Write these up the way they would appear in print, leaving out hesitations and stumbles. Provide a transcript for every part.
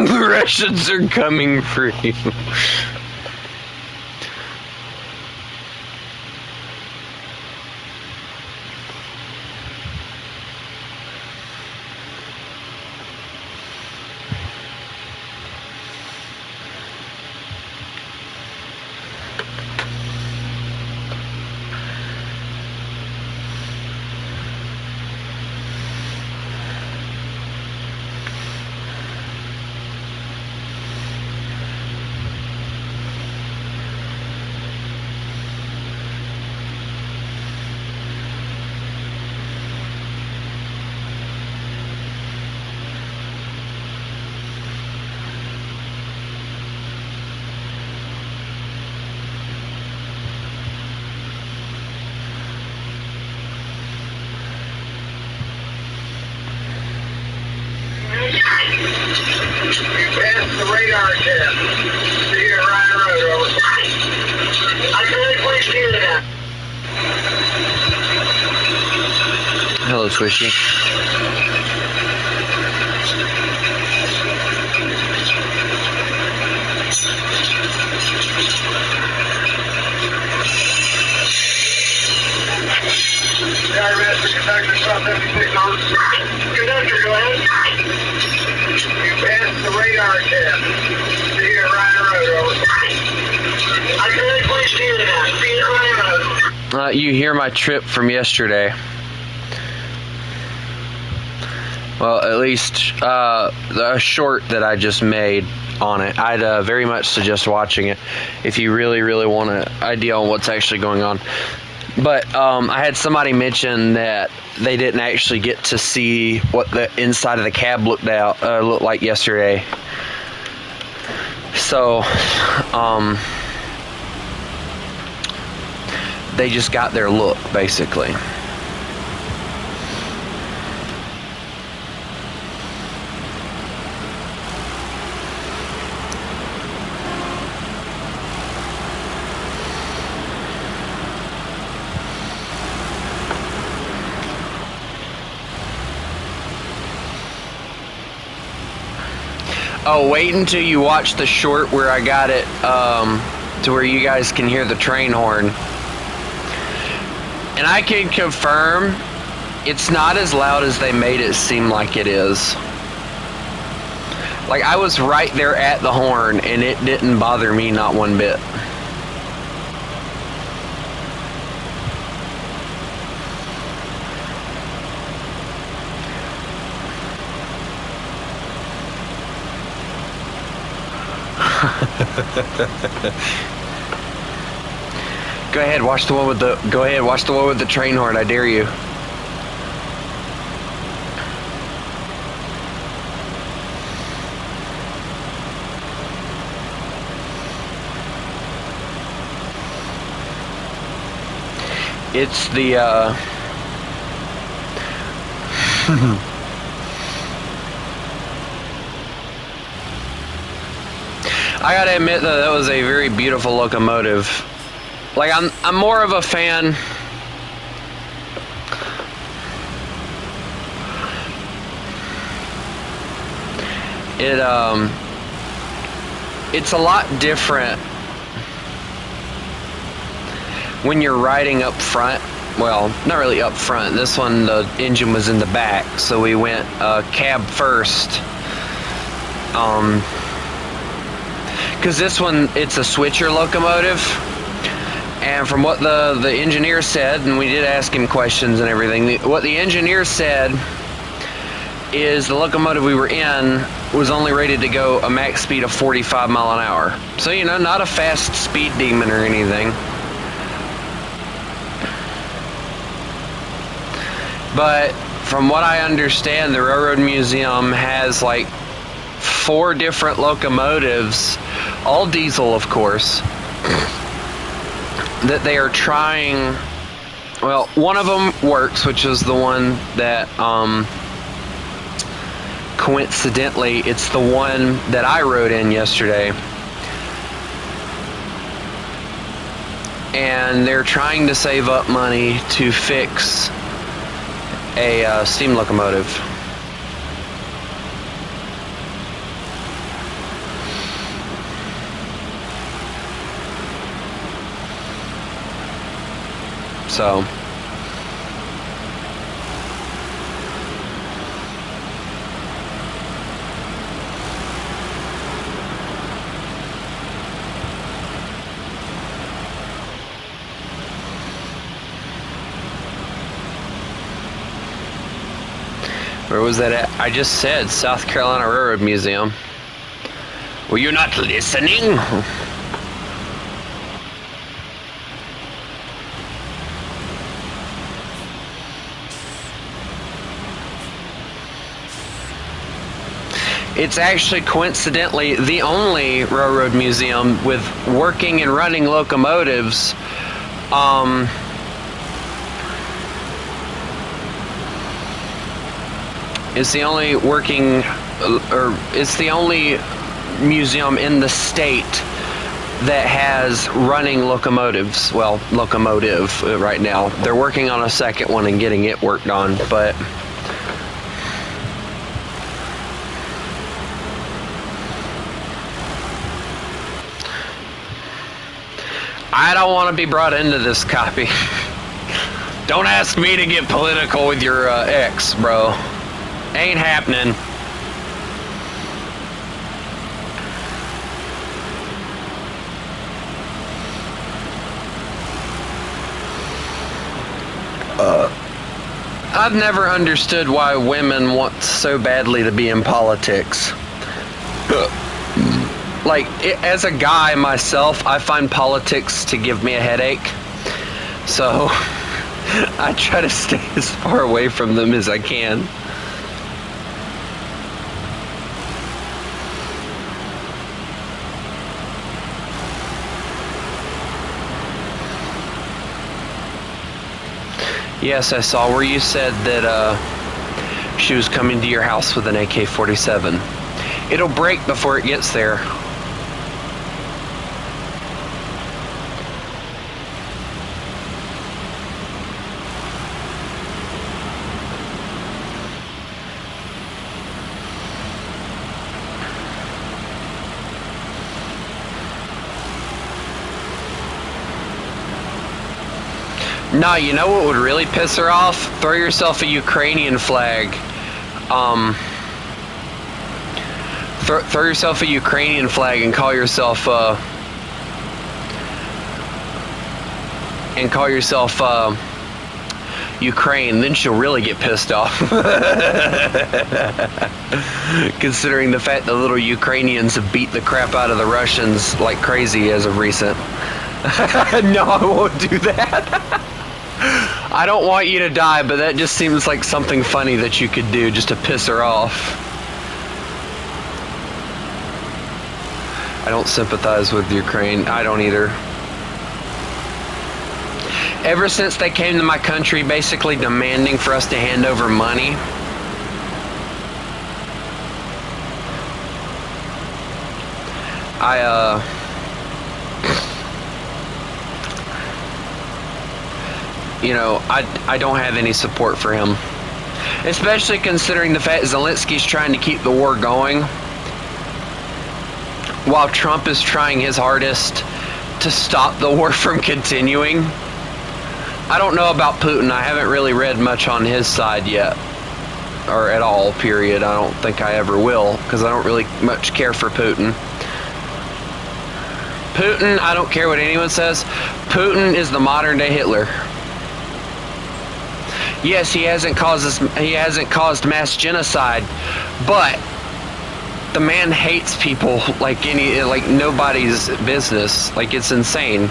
The Russians are coming for you. The radar test. See you at Ryan Road, over. I couldn't please hear that. Hello, Swishy. Tower Master Conductor, South 76 on. Conductor, go ahead. You passed the radar test. See you at Ryan Road, over. I couldn't please hear that. See you at Ryan Road. You hear my trip from yesterday. Well, at least the short that I just made on it. I'd very much suggest watching it if you really, really want an idea on what's actually going on. But I had somebody mention that they didn't actually get to see what the inside of the cab looked like yesterday. So they just got their look, basically. Oh, wait until you watch the short where I got it to where you guys can hear the train horn. And I can confirm it's not as loud as they made it seem like it is. Like, I was right there at the horn and it didn't bother me not one bit. Go ahead, watch the one with the train horn, I dare you. It's the I gotta admit that was a very beautiful locomotive. Like, I'm more of a fan. It's a lot different when you're riding up front. Well, not really up front. This one, the engine was in the back, so we went cab first. Because this one, it's a switcher locomotive, and from what the engineer said, and we did ask him questions and everything, what the engineer said is the locomotive we were in was only rated to go a max speed of 45 mile an hour. So, you know, not a fast speed demon or anything. But from what I understand, the Railroad Museum has like 4 different locomotives, all diesel, of course, that they are trying. Well, one of them works, which is the one that coincidentally, it's the one that I rode in yesterday. And they're trying to save up money to fix a steam locomotive. So where was that at? I just said South Carolina Railroad Museum. Were you not listening? It's actually coincidentally the only railroad museum with working and running locomotives. It's the only working, or it's the only museum in the state that has running locomotives. Well, locomotive right now. They're working on a second one and getting it worked on, but I don't want to be brought into this copy. Don't ask me to get political with your ex, bro. Ain't happening. I've never understood why women want so badly to be in politics. Like, as a guy myself, I find politics to give me a headache. So, I try to stay as far away from them as I can. Yes, I saw where you said that she was coming to your house with an AK-47. It'll break before it gets there. No, you know what would really piss her off? Throw yourself a Ukrainian flag. Throw yourself a Ukrainian flag and call yourself Ukraine. Then she'll really get pissed off. Considering the fact that little Ukrainians have beat the crap out of the Russians like crazy as of recent. No, I won't do that. I don't want you to die, but that just seems like something funny that you could do just to piss her off. I don't sympathize with Ukraine. I don't either. Ever since they came to my country basically demanding for us to hand over money, I don't have any support for him. Especially considering the fact Zelensky's trying to keep the war going, while Trump is trying his hardest to stop the war from continuing. I don't know about Putin. I haven't really read much on his side yet. Or at all, period. I don't think I ever will, because I don't really much care for Putin. Putin, I don't care what anyone says. Putin is the modern day Hitler. Yes, he hasn't caused mass genocide, but the man hates people like nobody's business. Like, it's insane.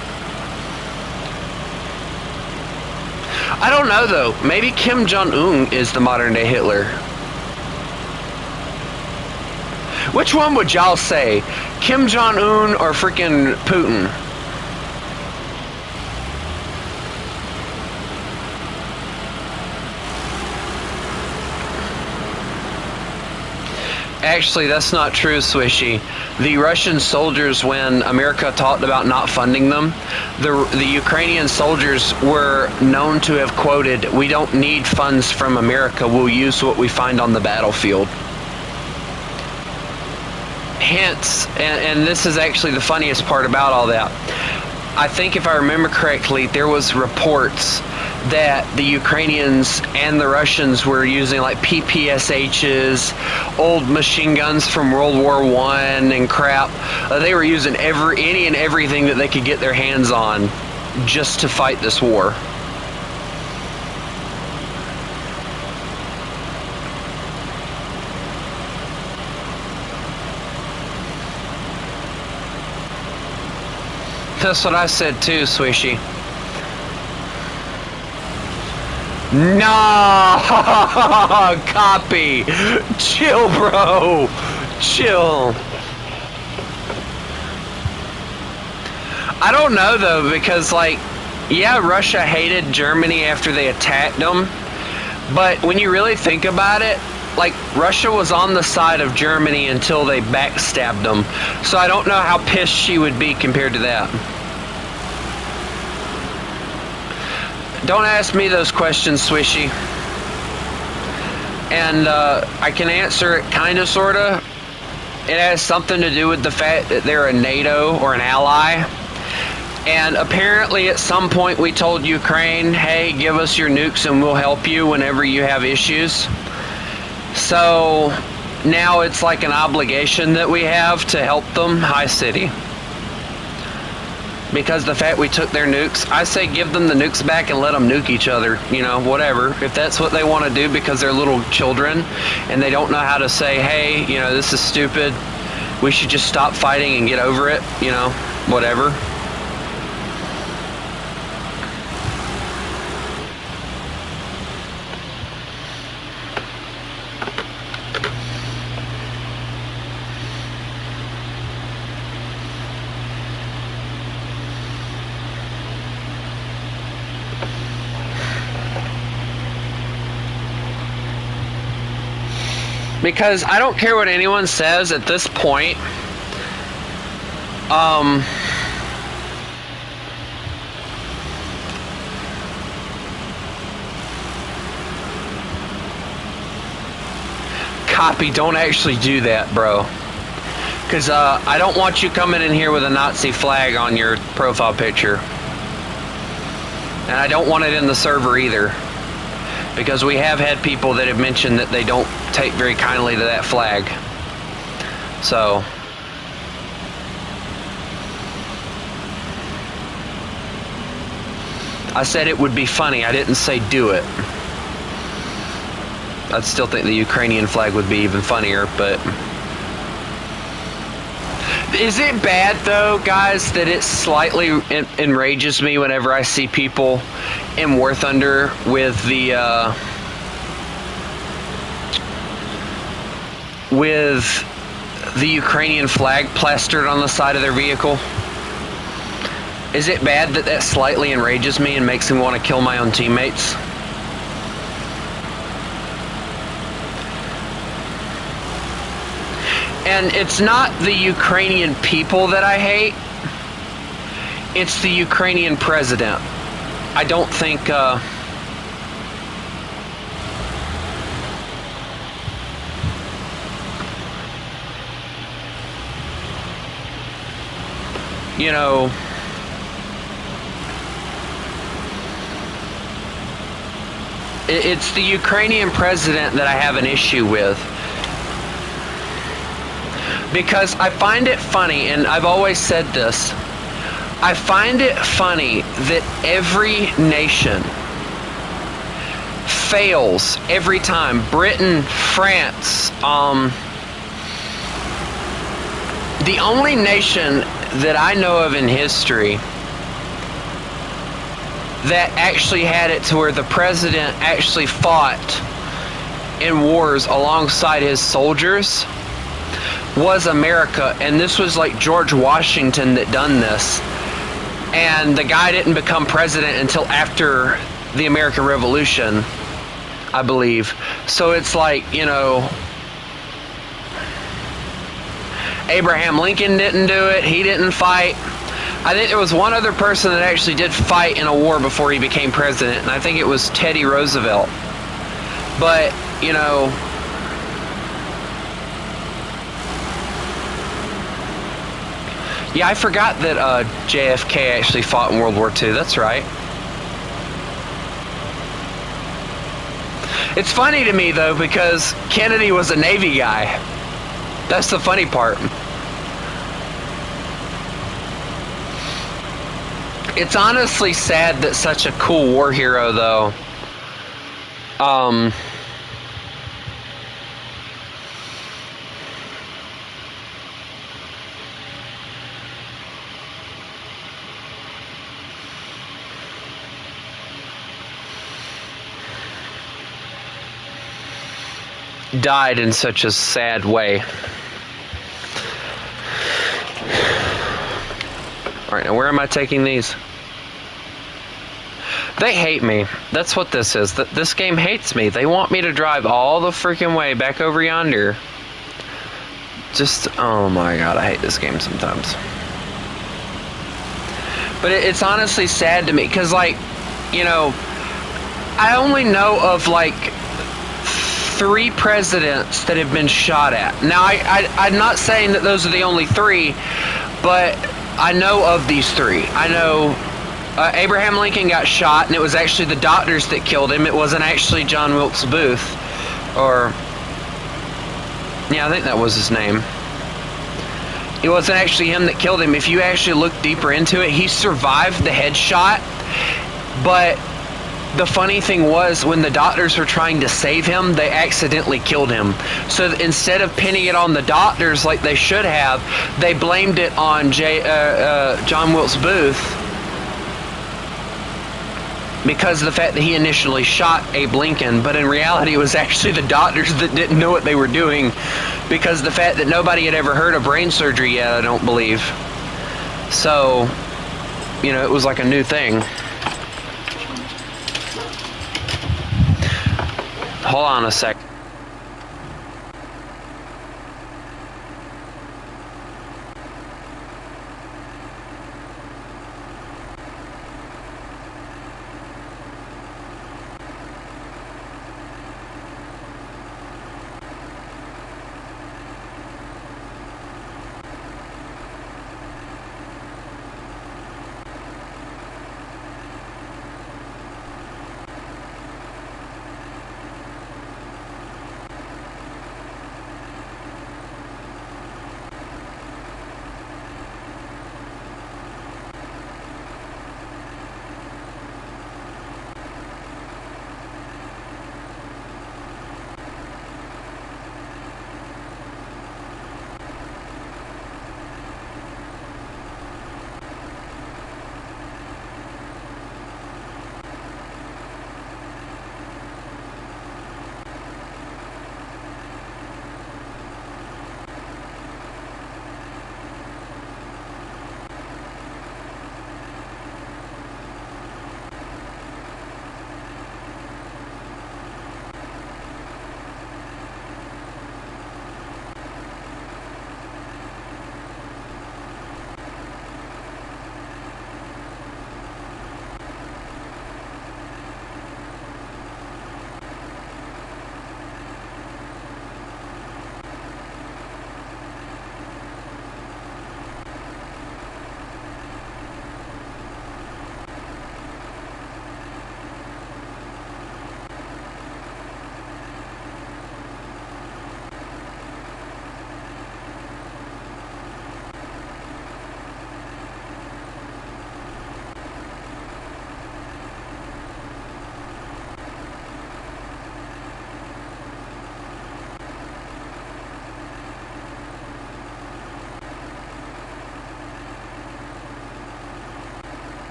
I don't know though. Maybe Kim Jong-un is the modern day Hitler. Which one would y'all say? Kim Jong-un or freaking Putin? Actually, that's not true, Swishy. The Russian soldiers, when America talked about not funding them, the Ukrainian soldiers were known to have quoted, "We don't need funds from America, we'll use what we find on the battlefield." Hence, and this is actually the funniest part about all that, I think if I remember correctly, there was reports that the Ukrainians and the Russians were using like PPSHs, old machine guns from World War I and crap. They were using any and everything that they could get their hands on just to fight this war. That's what I said too, Swishy. No, copy. Chill, bro. Chill. I don't know though, because like, yeah, Russia hated Germany after they attacked them, but when you really think about it, like, Russia was on the side of Germany until they backstabbed them. So I don't know how pissed she would be compared to that. Don't ask me those questions, Swishy. And I can answer it kind of, sort of. It has something to do with the fact that they're a NATO or an ally. And apparently at some point we told Ukraine, hey, give us your nukes and we'll help you whenever you have issues. So now it's like an obligation that we have to help them. Hi, City. Because the fact we took their nukes, I say give them the nukes back and let them nuke each other, you know, whatever. If that's what they want to do because they're little children and they don't know how to say, hey, you know, this is stupid, we should just stop fighting and get over it, you know, whatever. Because I don't care what anyone says at this point. Copy, don't actually do that, bro. Because I don't want you coming in here with a Nazi flag on your profile picture. And I don't want it in the server either. Because we have had people that have mentioned that they don't take very kindly to that flag. So I said it would be funny. I didn't say do it. I'd still think the Ukrainian flag would be even funnier, but is it bad though, guys, that it slightly enrages me whenever I see people in War Thunder with the Ukrainian flag plastered on the side of their vehicle? Is it bad that that slightly enrages me and makes me want to kill my own teammates? And it's not the Ukrainian people that I hate. It's the Ukrainian president. I don't think, you know, it's the Ukrainian president that I have an issue with. Because I find it funny, and I've always said this, I find it funny that every nation fails every time. Britain, France, the only nation that I know of in history that actually had it to where the president actually fought in wars alongside his soldiers was America. And this was like George Washington that done this. And the guy didn't become president until after the American Revolution, I believe. So it's like, you know, Abraham Lincoln didn't do it. He didn't fight. I think there was one other person that actually did fight in a war before he became president, and I think it was Teddy Roosevelt. But, you know, Yeah, I forgot that JFK actually fought in World War II. That's right. It's funny to me, though, because Kennedy was a Navy guy. That's the funny part. It's honestly sad that such a cool war hero, though, died in such a sad way. Alright, now where am I taking these? They hate me. That's what this is. This game hates me. They want me to drive all the freaking way back over yonder. Just, oh my god, I hate this game sometimes. But it's honestly sad to me, because, like, you know, I only know of, like, 3 presidents that have been shot at. Now, I'm not saying that those are the only 3, but I know of these 3. I know Abraham Lincoln got shot, and it was actually the doctors that killed him. It wasn't actually John Wilkes Booth. Or, yeah, I think that was his name. It wasn't actually him that killed him. If you actually look deeper into it, he survived the headshot, but the funny thing was, when the doctors were trying to save him, they accidentally killed him. So instead of pinning it on the doctors like they should have, they blamed it on John Wilkes Booth, because of the fact that he initially shot Abe Lincoln, but in reality it was actually the doctors that didn't know what they were doing, because of the fact that nobody had ever heard of brain surgery yet, I don't believe. So, you know, it was like a new thing. Hold on a sec.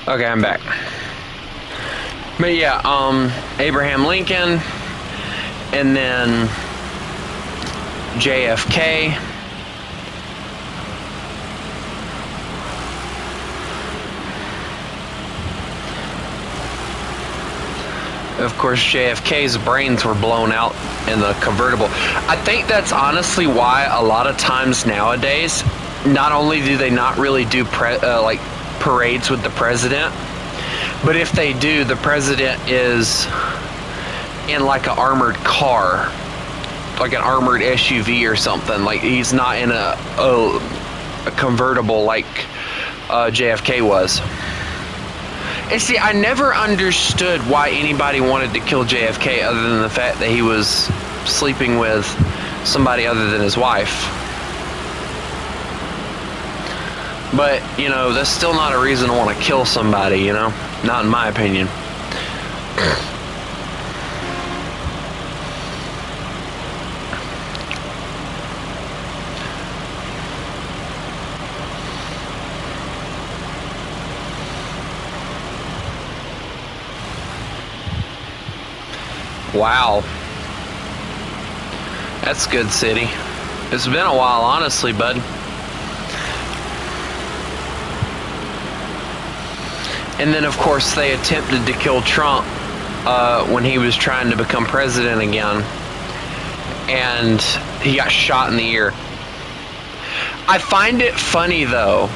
Okay, I'm back. But yeah, Abraham Lincoln, and then JFK. Of course, JFK's brains were blown out in the convertible. I think that's honestly why a lot of times nowadays, not only do they not really do like parades with the president, but if they do, the president is in like an armored car, like an armored SUV or something. Like he's not in a convertible like JFK was. And see, I never understood why anybody wanted to kill JFK other than the fact that he was sleeping with somebody other than his wife. But, you know, that's still not a reason to want to kill somebody, you know? Not in my opinion. Wow. That's good city. It's been a while, honestly, bud. And then, of course, they attempted to kill Trump when he was trying to become president again. And he got shot in the ear. I find it funny, though,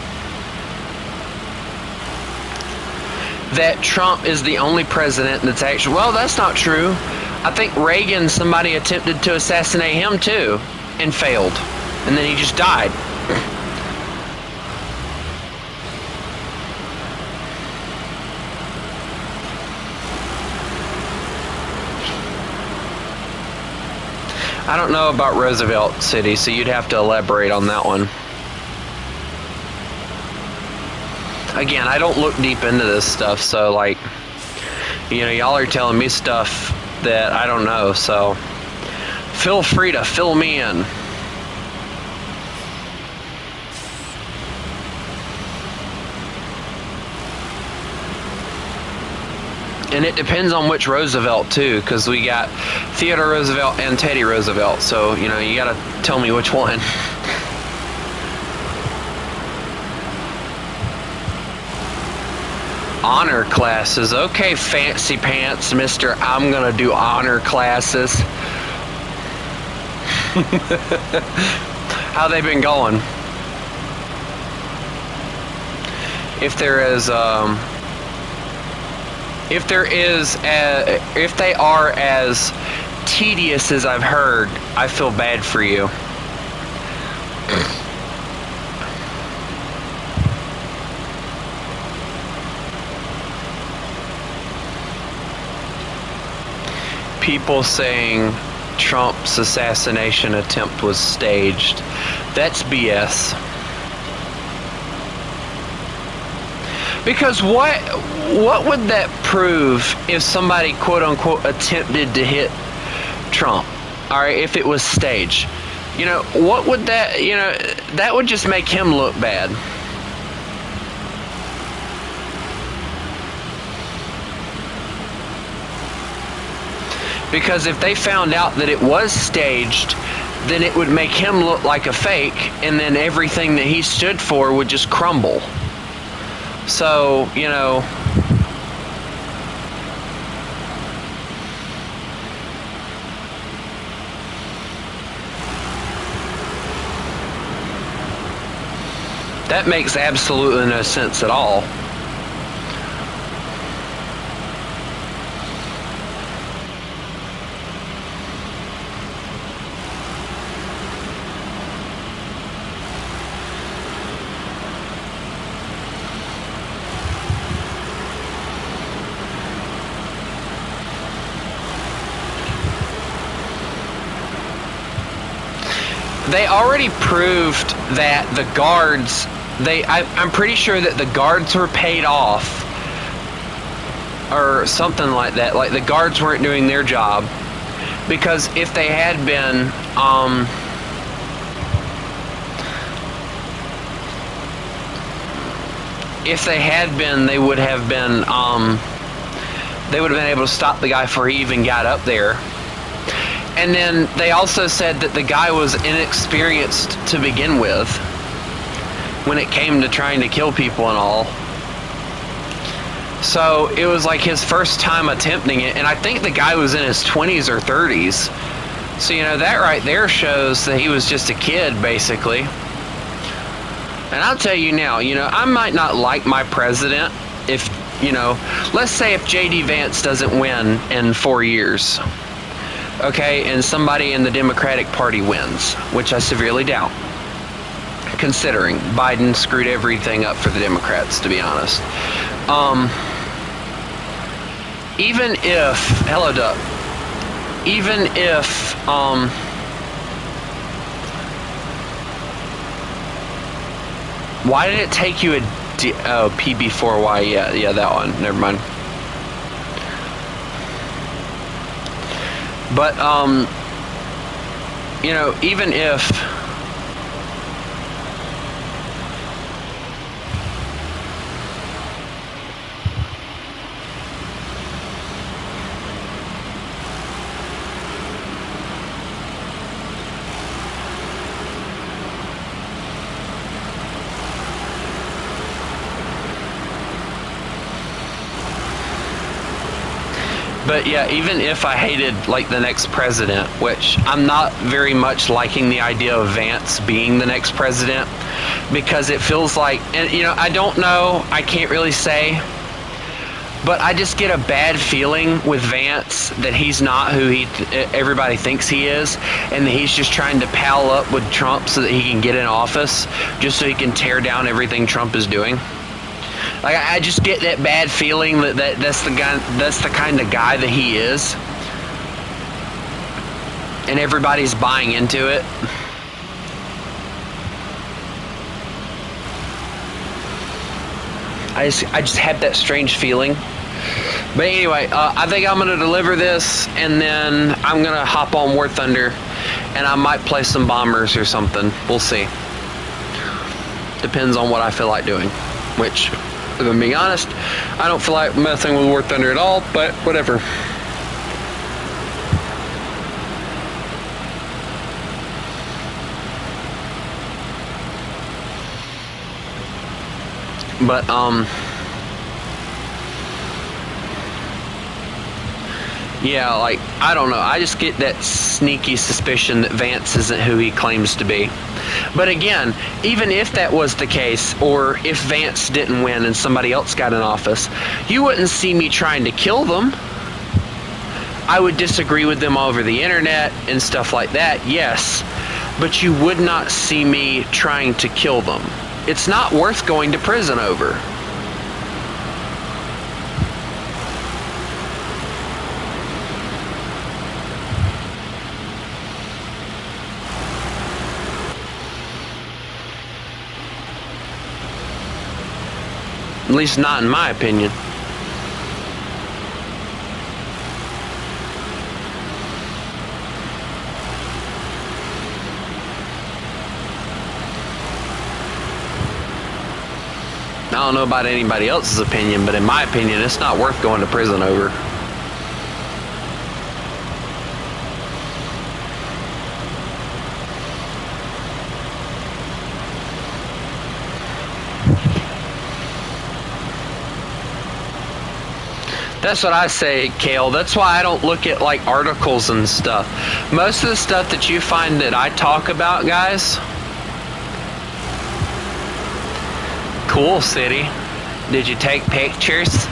that Trump is the only president that's actually... Well, that's not true. I think Reagan, somebody attempted to assassinate him, too, and failed. And then he just died. I don't know about Roosevelt City, so you'd have to elaborate on that one. Again, I don't look deep into this stuff, so like, you know, y'all are telling me stuff that I don't know, so feel free to fill me in. And it depends on which Roosevelt too, because we got Theodore Roosevelt and Teddy Roosevelt, so you know, you gotta tell me which one. Honor classes. Okay, fancy pants, mister. I'm gonna do honor classes. How they been going? If they are as tedious as I've heard, I feel bad for you. People saying Trump's assassination attempt was staged. That's BS. Because what would that prove if somebody quote unquote attempted to hit Trump? All right, if it was staged, you know, what would that, you know, that would just make him look bad. Because if they found out that it was staged, then it would make him look like a fake, and then everything that he stood for would just crumble. So, you know, that makes absolutely no sense at all. They already proved that the guards, I'm pretty sure that the guards were paid off or something like that. Like the guards weren't doing their job, because if they had been, if they had been, they would have been able to stop the guy before he even got up there. And then they also said that the guy was inexperienced to begin with when it came to trying to kill people and all. So it was like his first time attempting it, and I think the guy was in his 20s or 30s. So, you know, that right there shows that he was just a kid, basically. And I'll tell you now, you know, I might not like my president if, you know, let's say if J.D. Vance doesn't win in 4 years, okay, and somebody in the Democratic Party wins, which I severely doubt, considering Biden screwed everything up for the Democrats, to be honest. Even if, hello Duck, even if, why did it take you a PB4Y? Yeah, that one, never mind. But, you know, even if, but yeah, even if I hated like the next president, which I'm not very much liking the idea of Vance being the next president, because it feels like, and you know, I don't know, I can't really say, but I just get a bad feeling with Vance that he's not who everybody thinks he is, and that he's just trying to pal up with Trump so that he can get in office, just so he can tear down everything Trump is doing. Like, I just get that bad feeling that's the guy, that's the kind of guy that he is, and everybody's buying into it. I just had that strange feeling. But anyway, I think I'm gonna deliver this, and then I'm gonna hop on War Thunder, and I might play some bombers or something. We'll see. Depends on what I feel like doing, which, if I'm being honest, I don't feel like messing with War Thunder at all, but whatever. But, yeah, like, I don't know. I just get that sneaky suspicion that Vance isn't who he claims to be. But again, even if that was the case, or if Vance didn't win and somebody else got in office, you wouldn't see me trying to kill them. I would disagree with them over the internet and stuff like that, yes. But you would not see me trying to kill them. It's not worth going to prison over. At least not in my opinion. I don't know about anybody else's opinion, but in my opinion, it's not worth going to prison over. That's what I say, Kale. That's why I don't look at like articles and stuff. Most of the stuff that you find that I talk about, guys. Cool city. Did you take pictures?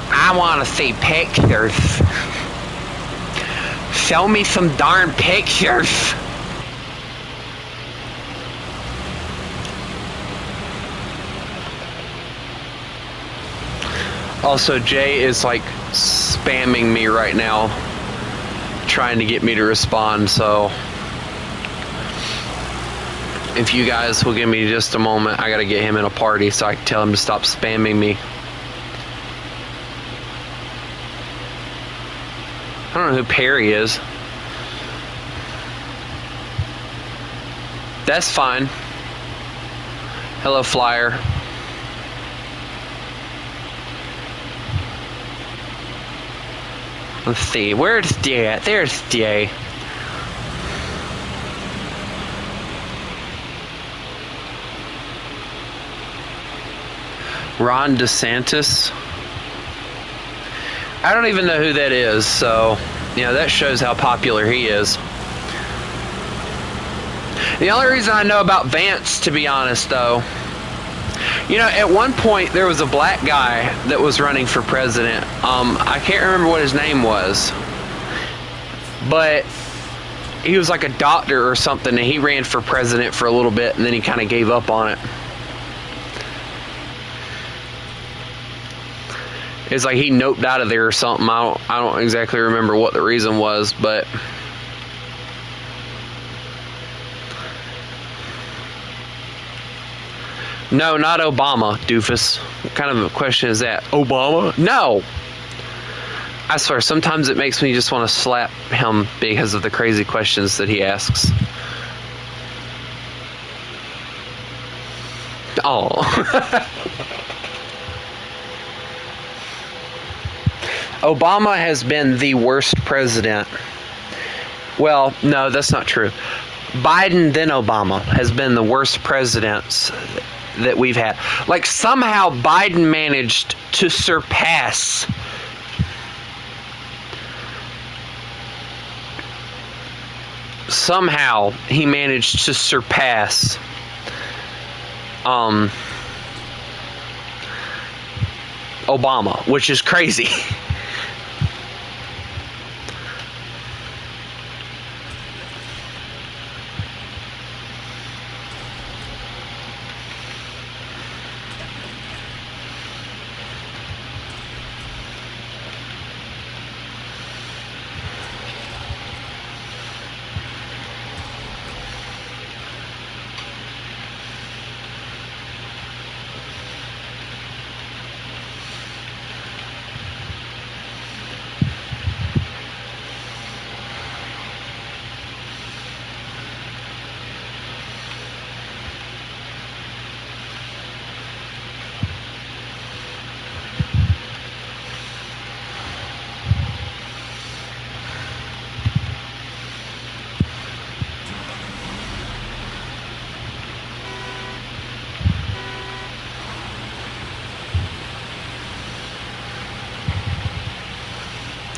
I want to see pictures. Show me some darn pictures. Also, Jay is like spamming me right now, trying to get me to respond, so if you guys will give me just a moment, I gotta get him in a party so I can tell him to stop spamming me. I don't know who Perry is. That's fine. Hello, Flyer. Let's see. Where's Day at? There's Day. Ron DeSantis. I don't even know who that is, so that shows how popular he is. The only reason I know about Vance, to be honest, though, at one point there was a black guy that was running for president. I can't remember what his name was, but he was like a doctor or something, and he ran for president for a little bit, and then he kind of gave up on it. It's like he noped out of there or something. I don't exactly remember what the reason was, but no, not Obama, doofus. What kind of a question is that? Obama? No! I swear, sometimes it makes me just want to slap him because of the crazy questions that he asks. Oh. Obama has been the worst president. Well, no, that's not true. Biden, then Obama, has been the worst presidents that we've had. Like, somehow Biden managed to surpass Obama, which is crazy.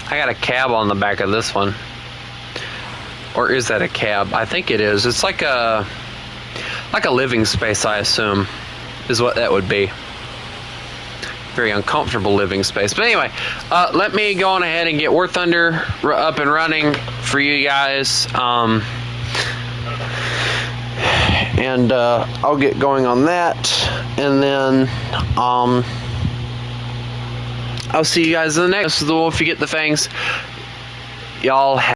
I got a cab on the back of this one. Or is that a cab? I think it is. It's like a living space, I assume, is what that would be. Very uncomfortable living space. But anyway, let me go on ahead and get War Thunder up and running for you guys. And I'll get going on that. And then I'll see you guys in the next. This is the Wolf. You get the fangs. Y'all have